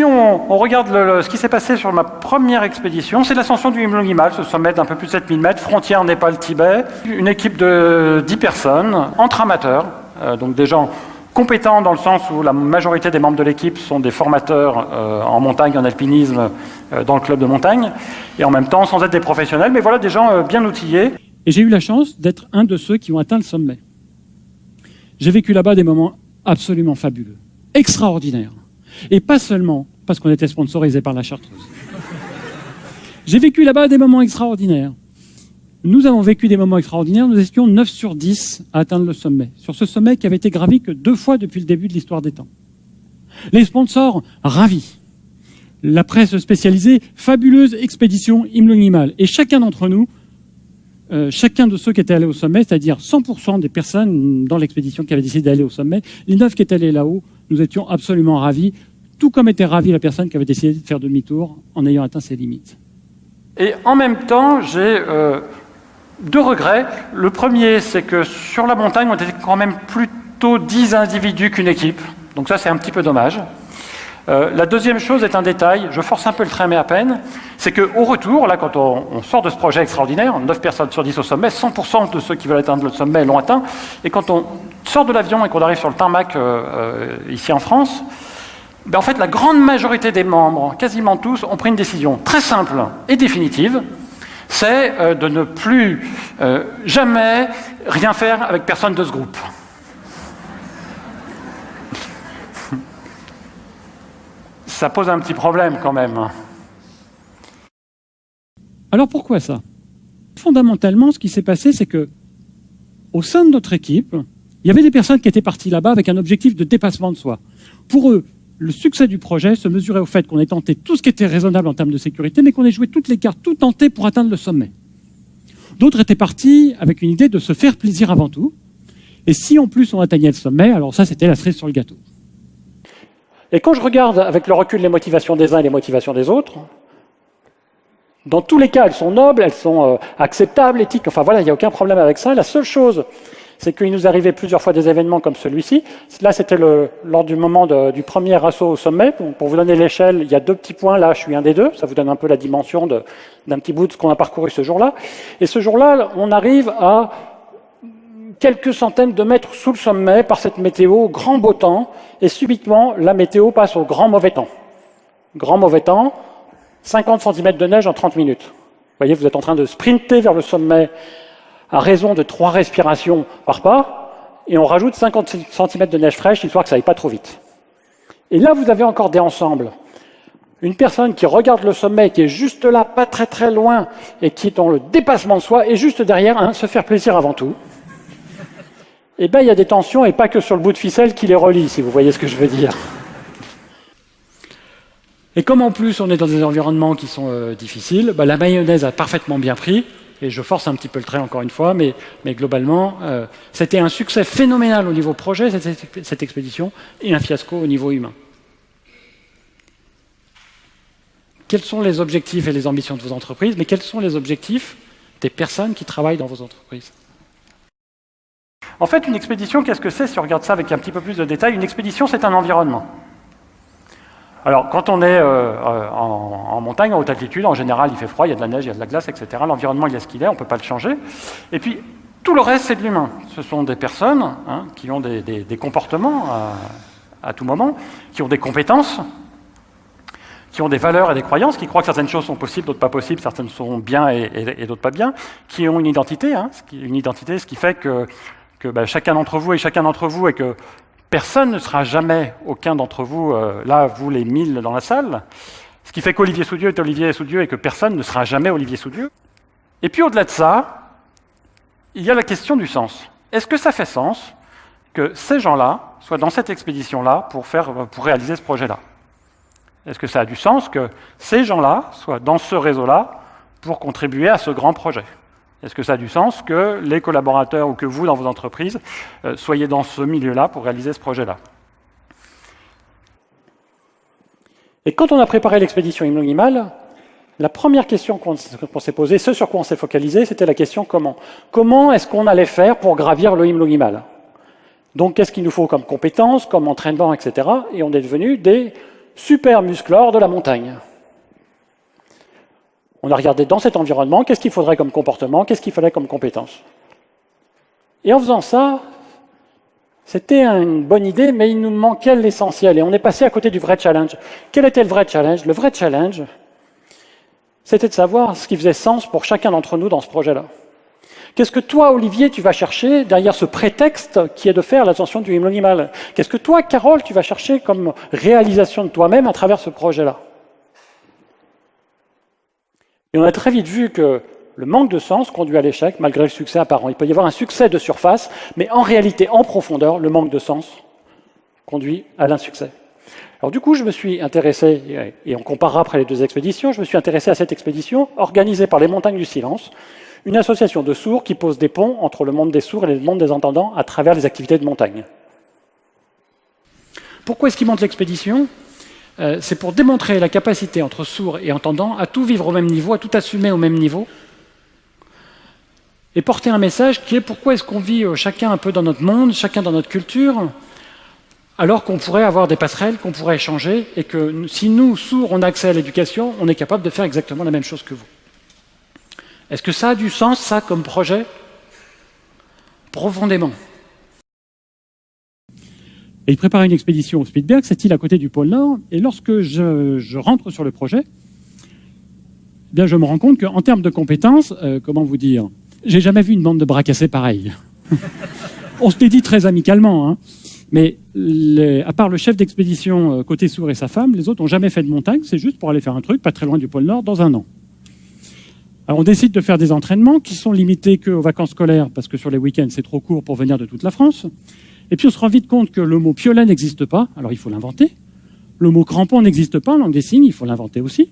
on regarde ce qui s'est passé sur ma première expédition, c'est l'ascension du Himlong-Himal, ce sommet d'un peu plus de 7000 mètres, frontière Népal-Tibet, une équipe de 10 personnes, entre amateurs, donc des gens compétents dans le sens où la majorité des membres de l'équipe sont des formateurs en montagne, en alpinisme, dans le club de montagne, et en même temps sans être des professionnels, mais voilà des gens bien outillés. Et j'ai eu la chance d'être un de ceux qui ont atteint le sommet. J'ai vécu là-bas des moments absolument fabuleux, extraordinaires. Et pas seulement parce qu'on était sponsorisé par la Chartreuse. J'ai vécu là-bas des moments extraordinaires. Nous avons vécu des moments extraordinaires, nous étions 9 sur 10 à atteindre le sommet. Sur ce sommet qui avait été gravi que 2 fois depuis le début de l'histoire des temps. Les sponsors, ravis. La presse spécialisée, fabuleuse expédition Himlong-Himal. Et chacun d'entre nous, chacun de ceux qui étaient allés au sommet, c'est-à-dire 100% des personnes dans l'expédition qui avaient décidé d'aller au sommet, les 9 qui étaient allés là-haut, nous étions absolument ravis, tout comme était ravi la personne qui avait décidé de faire demi-tour en ayant atteint ses limites. Et en même temps, j'ai 2 regrets. Le premier, c'est que sur la montagne, on était quand même plutôt 10 individus qu'une équipe. Donc ça, c'est un petit peu dommage. La deuxième chose est un détail, je force un peu le trait mais à peine, c'est qu'au retour, là quand on sort de ce projet extraordinaire, 9 personnes sur 10 au sommet, 100% de ceux qui veulent atteindre le sommet l'ont atteint, et quand on sort de l'avion et qu'on arrive sur le tarmac ici en France, ben en fait la grande majorité des membres, quasiment tous, ont pris une décision très simple et définitive, c'est de ne plus jamais rien faire avec personne de ce groupe. Ça pose un petit problème quand même. Alors pourquoi ça? Fondamentalement, ce qui s'est passé, c'est que au sein de notre équipe, il y avait des personnes qui étaient parties là-bas avec un objectif de dépassement de soi. Pour eux, le succès du projet se mesurait au fait qu'on ait tenté tout ce qui était raisonnable en termes de sécurité, mais qu'on ait joué toutes les cartes, tout tenté pour atteindre le sommet. D'autres étaient partis avec une idée de se faire plaisir avant tout. Et si en plus on atteignait le sommet, alors ça c'était la cerise sur le gâteau. Et quand je regarde avec le recul les motivations des uns et les motivations des autres, dans tous les cas, elles sont nobles, elles sont acceptables, éthiques, enfin voilà, il n'y a aucun problème avec ça. La seule chose, c'est qu'il nous arrivait plusieurs fois des événements comme celui-ci. Là, c'était lors du moment du premier assaut au sommet. Pour vous donner l'échelle, il y a 2 petits points, là, je suis un des 2. Ça vous donne un peu la dimension d'un petit bout de ce qu'on a parcouru ce jour-là. Et ce jour-là, on arrive à quelques centaines de mètres sous le sommet par cette météo, grand beau temps, et subitement, la météo passe au grand mauvais temps. Grand mauvais temps, 50 cm de neige en 30 minutes. Vous voyez, vous êtes en train de sprinter vers le sommet à raison de 3 respirations par pas, et on rajoute 50 cm de neige fraîche, histoire que ça aille pas trop vite. Et là, vous avez encore des ensembles. Une personne qui regarde le sommet, qui est juste là, pas très très loin, et qui est dans le dépassement de soi, et juste derrière, se faire plaisir avant tout. Eh bien, il y a des tensions, et pas que sur le bout de ficelle qui les relie, si vous voyez ce que je veux dire. Et comme en plus on est dans des environnements qui sont difficiles, la mayonnaise a parfaitement bien pris, et je force un petit peu le trait encore une fois, mais globalement, c'était un succès phénoménal au niveau projet, cette expédition, et un fiasco au niveau humain. Quels sont les objectifs et les ambitions de vos entreprises, mais quels sont les objectifs des personnes qui travaillent dans vos entreprises? En fait, une expédition, qu'est-ce que c'est si on regarde ça avec un petit peu plus de détails? Une expédition, c'est un environnement. Alors, quand on est en montagne, en haute altitude, en général, il fait froid, il y a de la neige, il y a de la glace, etc. L'environnement, il est ce qu'il est, on ne peut pas le changer. Et puis, tout le reste, c'est de l'humain. Ce sont des personnes qui ont des comportements à tout moment, qui ont des compétences, qui ont des valeurs et des croyances, qui croient que certaines choses sont possibles, d'autres pas possibles, certaines sont bien et d'autres pas bien, qui ont une identité, ce qui fait que chacun d'entre vous, et que personne ne sera jamais, aucun d'entre vous, là, vous les 1000 dans la salle, ce qui fait qu'Olivier Soudieu est Olivier Soudieu et que personne ne sera jamais Olivier Soudieu. Et puis au-delà de ça, il y a la question du sens. Est-ce que ça fait sens que ces gens-là soient dans cette expédition-là pour réaliser ce projet-là? Est-ce que ça a du sens que ces gens-là soient dans ce réseau-là pour contribuer à ce grand projet? Est-ce que ça a du sens que les collaborateurs ou que vous, dans vos entreprises, soyez dans ce milieu-là pour réaliser ce projet-là? Et quand on a préparé l'expédition Himlong-Himal, la première question qu'on s'est posée, ce sur quoi on s'est focalisé, c'était la question comment. Comment est-ce qu'on allait faire pour gravir le Himlong-Himal? Donc, qu'est-ce qu'il nous faut comme compétences, comme entraînement, etc. Et on est devenus des super musclores de la montagne. On a regardé dans cet environnement qu'est-ce qu'il faudrait comme comportement, qu'est-ce qu'il fallait comme compétence. Et en faisant ça, c'était une bonne idée, mais il nous manquait l'essentiel. Et on est passé à côté du vrai challenge. Quel était le vrai challenge? Le vrai challenge, c'était de savoir ce qui faisait sens pour chacun d'entre nous dans ce projet-là. Qu'est-ce que toi, Olivier, tu vas chercher derrière ce prétexte qui est de faire l'ascension du Himal? Qu'est-ce que toi, Carole, tu vas chercher comme réalisation de toi-même à travers ce projet-là? Et on a très vite vu que le manque de sens conduit à l'échec, malgré le succès apparent. Il peut y avoir un succès de surface, mais en réalité, en profondeur, le manque de sens conduit à l'insuccès. Alors du coup, je me suis intéressé, et on comparera après les deux expéditions, je me suis intéressé à cette expédition organisée par les Montagnes du Silence, une association de sourds qui pose des ponts entre le monde des sourds et le monde des entendants à travers les activités de montagne. Pourquoi est-ce qu'ils montent l'expédition? C'est pour démontrer la capacité entre sourds et entendants à tout vivre au même niveau, à tout assumer au même niveau, et porter un message qui est pourquoi est-ce qu'on vit chacun un peu dans notre monde, chacun dans notre culture, alors qu'on pourrait avoir des passerelles, qu'on pourrait échanger, et que si nous, sourds, on a accès à l'éducation, on est capable de faire exactement la même chose que vous. Est-ce que ça a du sens, ça, comme projet? Profondément. Et il prépare une expédition au Spitsberg, cette île à côté du pôle Nord, et lorsque je rentre sur le projet, eh bien je me rends compte qu'en termes de compétences, comment vous dire, j'ai jamais vu une bande de bras cassés pareille. On se l'est dit très amicalement, hein. Mais à part le chef d'expédition côté sourd et sa femme, les autres n'ont jamais fait de montagne, c'est juste pour aller faire un truc pas très loin du pôle Nord dans un an. Alors on décide de faire des entraînements qui sont limités qu'aux vacances scolaires, parce que sur les week-ends c'est trop court pour venir de toute la France. Et puis on se rend vite compte que le mot piolet n'existe pas, alors il faut l'inventer. Le mot crampon n'existe pas en langue des signes, il faut l'inventer aussi.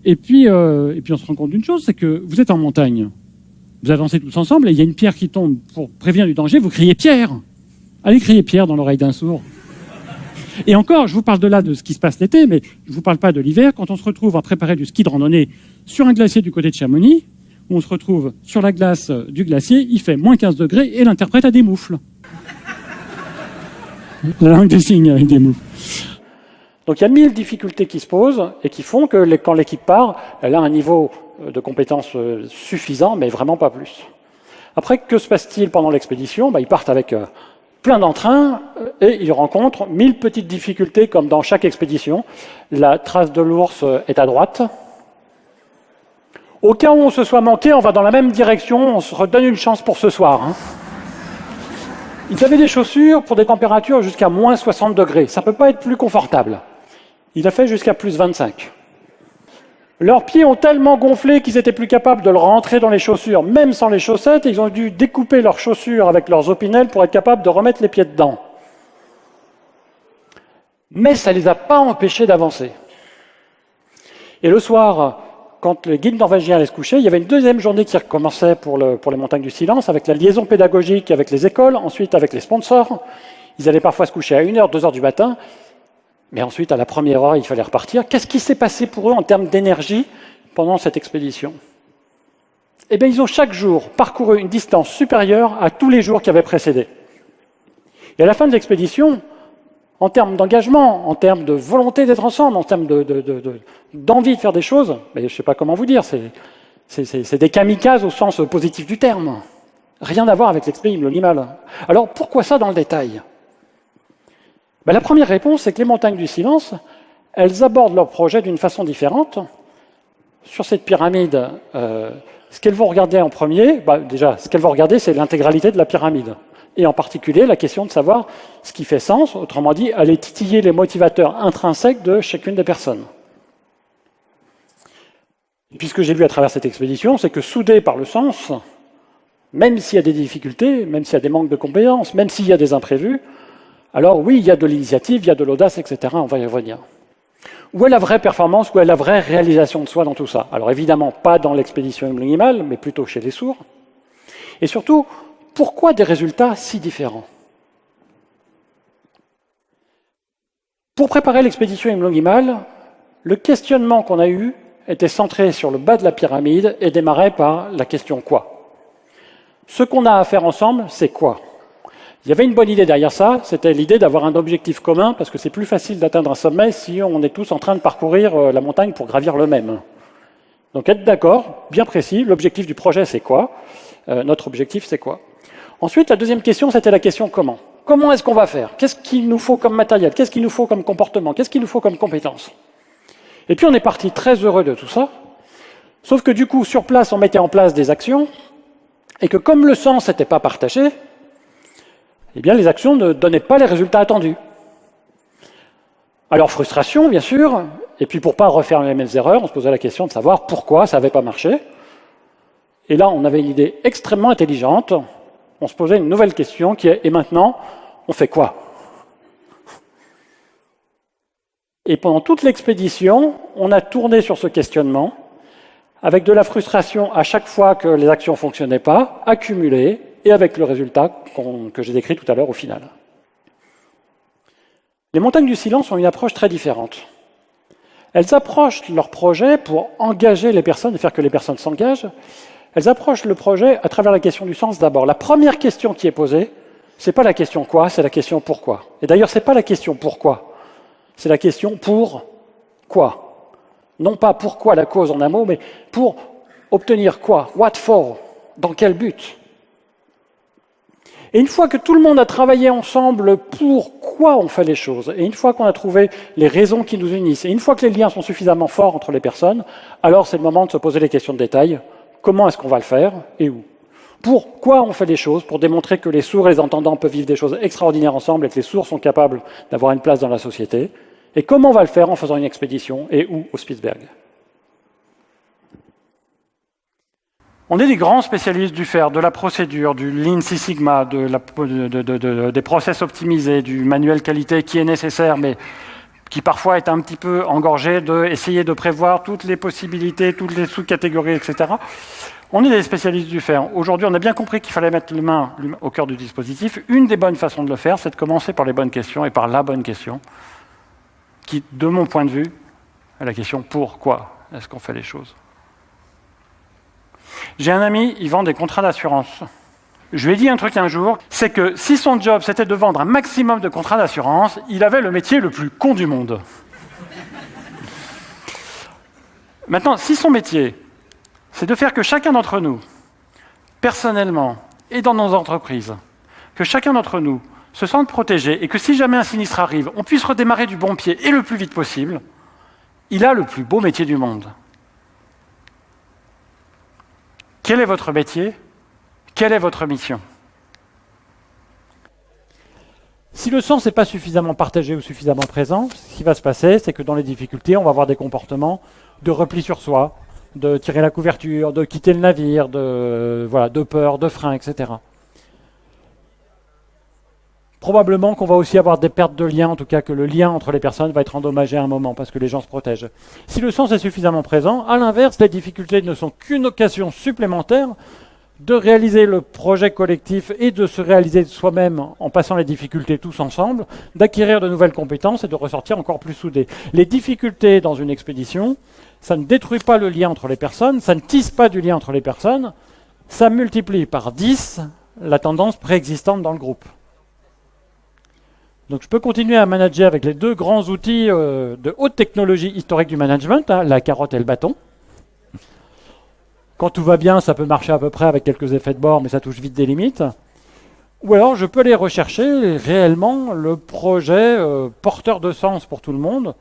Et puis on se rend compte d'une chose, c'est que vous êtes en montagne, vous avancez tous ensemble et il y a une pierre qui tombe pour prévenir du danger, vous criez « Pierre !» Allez crier « Pierre !» dans l'oreille d'un sourd. Et encore, je vous parle de là de ce qui se passe l'été, mais je ne vous parle pas de l'hiver, quand on se retrouve à préparer du ski de randonnée sur un glacier du côté de Chamonix, où on se retrouve sur la glace du glacier, il fait moins 15 degrés et l'interprète a des moufles. La langue des signes avec des moufles. Donc il y a 1000 difficultés qui se posent et qui font que quand l'équipe part, elle a un niveau de compétence suffisant, mais vraiment pas plus. Après, que se passe-t-il pendant l'expédition? Ils partent avec plein d'entrain et ils rencontrent 1000 petites difficultés comme dans chaque expédition. La trace de l'ours est à droite. Au cas où on se soit manqué, on va dans la même direction, on se redonne une chance pour ce soir. Hein. Ils avaient des chaussures pour des températures jusqu'à moins 60 degrés. Ça ne peut pas être plus confortable. Il a fait jusqu'à plus 25. Leurs pieds ont tellement gonflé qu'ils étaient plus capables de le rentrer dans les chaussures, même sans les chaussettes, et ils ont dû découper leurs chaussures avec leurs opinels pour être capables de remettre les pieds dedans. Mais ça ne les a pas empêchés d'avancer. Et le soir, quand les guides norvégiens allaient se coucher, il y avait une deuxième journée qui recommençait pour les Montagnes du Silence, avec la liaison pédagogique avec les écoles, ensuite avec les sponsors. Ils allaient parfois se coucher à 1h, 2h du matin, mais ensuite, à la première heure, il fallait repartir. Qu'est-ce qui s'est passé pour eux en termes d'énergie pendant cette expédition? Eh bien, ils ont chaque jour parcouru une distance supérieure à tous les jours qui avaient précédé. Et à la fin de l'expédition, en termes d'engagement, en termes de volonté d'être ensemble, en termes d'envie de faire des choses, mais je ne sais pas comment vous dire, c'est des kamikazes au sens positif du terme. Rien à voir avec l'expédition Himal. Alors, pourquoi ça dans le détail? La première réponse, c'est que les Montagnes du Silence, elles abordent leur projet d'une façon différente. Sur cette pyramide, ce qu'elles vont regarder en premier, déjà, ce qu'elles vont regarder, c'est l'intégralité de la pyramide. Et en particulier, la question de savoir ce qui fait sens, autrement dit, aller titiller les motivateurs intrinsèques de chacune des personnes. Et puis ce que j'ai vu à travers cette expédition, c'est que soudés par le sens, même s'il y a des difficultés, même s'il y a des manques de compétences, même s'il y a des imprévus, alors oui, il y a de l'initiative, il y a de l'audace, etc. On va y revenir. Où est la vraie performance, où est la vraie réalisation de soi dans tout ça? Alors évidemment, pas dans l'expédition Himal, mais plutôt chez les sourds. Et surtout, pourquoi des résultats si différents? Pour préparer l'expédition Himal, le questionnement qu'on a eu était centré sur le bas de la pyramide et démarrait par la question « quoi ». Ce qu'on a à faire ensemble, c'est quoi? Il y avait une bonne idée derrière ça, c'était l'idée d'avoir un objectif commun, parce que c'est plus facile d'atteindre un sommet si on est tous en train de parcourir la montagne pour gravir le même. Donc être d'accord, bien précis, l'objectif du projet c'est quoi? Notre objectif c'est quoi? Ensuite, la deuxième question, c'était la question comment. Comment est-ce qu'on va faire? Qu'est-ce qu'il nous faut comme matériel? Qu'est-ce qu'il nous faut comme comportement? Qu'est-ce qu'il nous faut comme compétences? Et puis on est parti très heureux de tout ça, sauf que du coup, sur place, on mettait en place des actions, et que comme le sens n'était pas partagé, eh bien les actions ne donnaient pas les résultats attendus. Alors frustration, bien sûr, et puis pour ne pas refaire les mêmes erreurs, on se posait la question de savoir pourquoi ça n'avait pas marché. Et là, on avait une idée extrêmement intelligente, on se posait une nouvelle question qui est « et maintenant, on fait quoi ?» Et pendant toute l'expédition, on a tourné sur ce questionnement, avec de la frustration à chaque fois que les actions ne fonctionnaient pas, accumulée, et avec le résultat que j'ai décrit tout à l'heure au final. Les montagnes du silence ont une approche très différente. Elles approchent leur projet pour engager les personnes et faire que les personnes s'engagent. Elles approchent le projet à travers la question du sens d'abord. La première question qui est posée, ce n'est pas la question quoi, c'est la question pourquoi. Et d'ailleurs, ce n'est pas la question pourquoi, c'est la question pour quoi. Non pas pourquoi la cause en un mot, mais pour obtenir quoi, what for, dans quel but. Et une fois que tout le monde a travaillé ensemble pourquoi on fait les choses, et une fois qu'on a trouvé les raisons qui nous unissent, et une fois que les liens sont suffisamment forts entre les personnes, alors c'est le moment de se poser les questions de détail. Comment est-ce qu'on va le faire et où? Pourquoi on fait les choses? Pour démontrer que les sourds et les entendants peuvent vivre des choses extraordinaires ensemble et que les sourds sont capables d'avoir une place dans la société. Et comment on va le faire en faisant une expédition et où au Spitzberg? On est des grands spécialistes du faire, de la procédure, du Lean Six Sigma, des process optimisés, du manuel qualité qui est nécessaire, mais qui parfois est un petit peu engorgé d'essayer de prévoir toutes les possibilités, toutes les sous-catégories, etc. On est des spécialistes du faire. Aujourd'hui, on a bien compris qu'il fallait mettre l'humain au cœur du dispositif. Une des bonnes façons de le faire, c'est de commencer par les bonnes questions et par la bonne question, qui, de mon point de vue, est la question pourquoi est-ce qu'on fait les choses. J'ai un ami, il vend des contrats d'assurance. Je lui ai dit un truc un jour, c'est que si son job c'était de vendre un maximum de contrats d'assurance, il avait le métier le plus con du monde. Maintenant, si son métier, c'est de faire que chacun d'entre nous, personnellement et dans nos entreprises, que chacun d'entre nous se sente protégé et que si jamais un sinistre arrive, on puisse redémarrer du bon pied et le plus vite possible, il a le plus beau métier du monde. Quel est votre métier? Quelle est votre mission? Si le sens n'est pas suffisamment partagé ou suffisamment présent, ce qui va se passer, c'est que dans les difficultés, on va avoir des comportements de repli sur soi, de tirer la couverture, de quitter le navire, de peur, de frein, etc. Probablement qu'on va aussi avoir des pertes de liens, en tout cas que le lien entre les personnes va être endommagé à un moment parce que les gens se protègent. Si le sens est suffisamment présent, à l'inverse, les difficultés ne sont qu'une occasion supplémentaire de réaliser le projet collectif et de se réaliser soi-même en passant les difficultés tous ensemble, d'acquérir de nouvelles compétences et de ressortir encore plus soudés. Les difficultés dans une expédition, ça ne détruit pas le lien entre les personnes, ça ne tisse pas du lien entre les personnes, ça multiplie par 10 la tendance préexistante dans le groupe. Donc je peux continuer à manager avec les deux grands outils de haute technologie historique du management, la carotte et le bâton. Quand tout va bien, ça peut marcher à peu près avec quelques effets de bord, mais ça touche vite des limites. Ou alors je peux aller rechercher réellement le projet porteur de sens pour tout le monde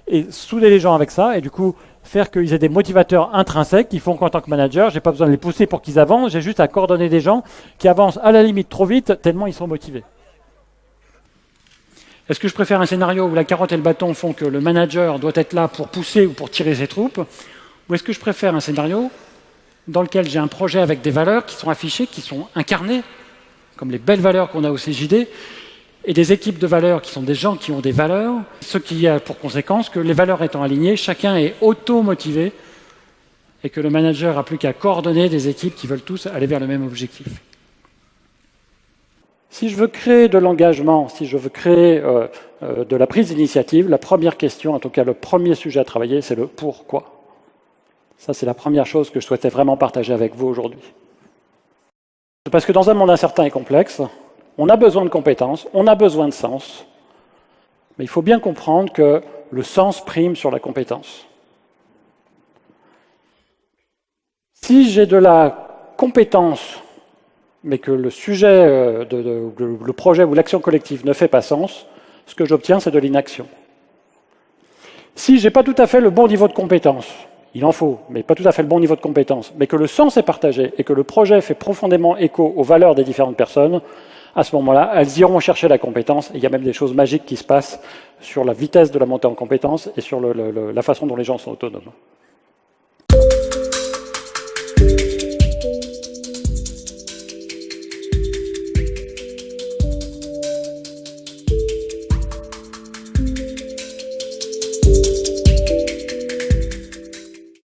et souder les gens avec ça, et du coup faire qu'ils aient des motivateurs intrinsèques qui font qu'en tant que manager, je n'ai pas besoin de les pousser pour qu'ils avancent, j'ai juste à coordonner des gens qui avancent à la limite trop vite, tellement ils sont motivés. Est-ce que je préfère un scénario où la carotte et le bâton font que le manager doit être là pour pousser ou pour tirer ses troupes? Ou est-ce que je préfère un scénario dans lequel j'ai un projet avec des valeurs qui sont affichées, qui sont incarnées, comme les belles valeurs qu'on a au CJD, et des équipes de valeurs qui sont des gens qui ont des valeurs, ce qui a pour conséquence que les valeurs étant alignées, chacun est auto-motivé et que le manager n'a plus qu'à coordonner des équipes qui veulent tous aller vers le même objectif. Si je veux créer de l'engagement, si je veux créer de la prise d'initiative, la première question, en tout cas le premier sujet à travailler, c'est le pourquoi. Ça, c'est la première chose que je souhaitais vraiment partager avec vous aujourd'hui. Parce que dans un monde incertain et complexe, On a besoin de compétences, on a besoin de sens, mais il faut bien comprendre que le sens prime sur la compétence. Si j'ai de la compétence, mais que le sujet, le projet ou l'action collective ne fait pas sens, ce que j'obtiens, c'est de l'inaction. Si je n'ai pas tout à fait le bon niveau de compétence, il en faut, mais pas tout à fait le bon niveau de compétence, mais que le sens est partagé et que le projet fait profondément écho aux valeurs des différentes personnes, à ce moment-là, elles iront chercher la compétence, et il y a même des choses magiques qui se passent sur la vitesse de la montée en compétence et sur la façon dont les gens sont autonomes.